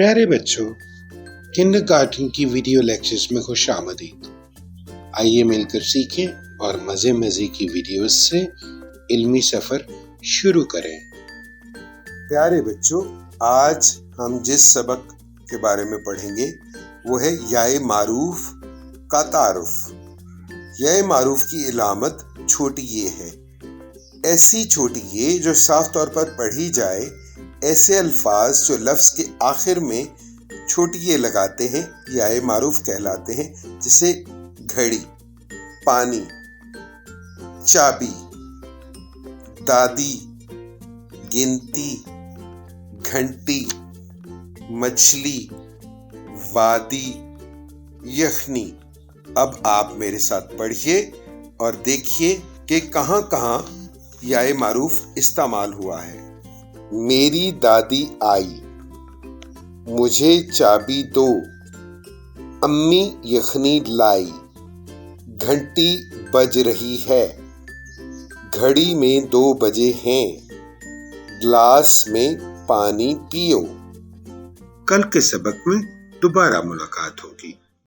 پیارے بچوں، کنڈرگارٹن کی ویڈیو لیکچرز میں خوش آمدید۔ آئیے مل کر سیکھیں اور مزے مزے کی ویڈیوز سے علمی سفر شروع کریں۔ پیارے بچوں، آج ہم جس سبق کے بارے میں پڑھیں گے وہ ہے یائے معروف کا تعارف۔ یائے معروف کی علامت چھوٹی یہ ہے۔ ایسی چھوٹی یہ جو صاف طور پر پڑھی جائے، ایسے الفاظ جو لفظ کے آخر میں چھوٹی یہ لگاتے ہیں یائے معروف کہلاتے ہیں، جیسے گھڑی، پانی، چابی، دادی، گنتی، گھنٹی، مچھلی، وادی، یخنی۔ اب آپ میرے ساتھ پڑھیے اور دیکھیے کہ کہاں کہاں یائے معروف استعمال ہوا ہے۔ میری دادی آئی، مجھے چابی دو، امی یخنی لائی، گھنٹی بج رہی ہے، گھڑی میں 2 بجے ہیں، گلاس میں پانی پیو۔ کل کے سبق میں دوبارہ ملاقات ہوگی۔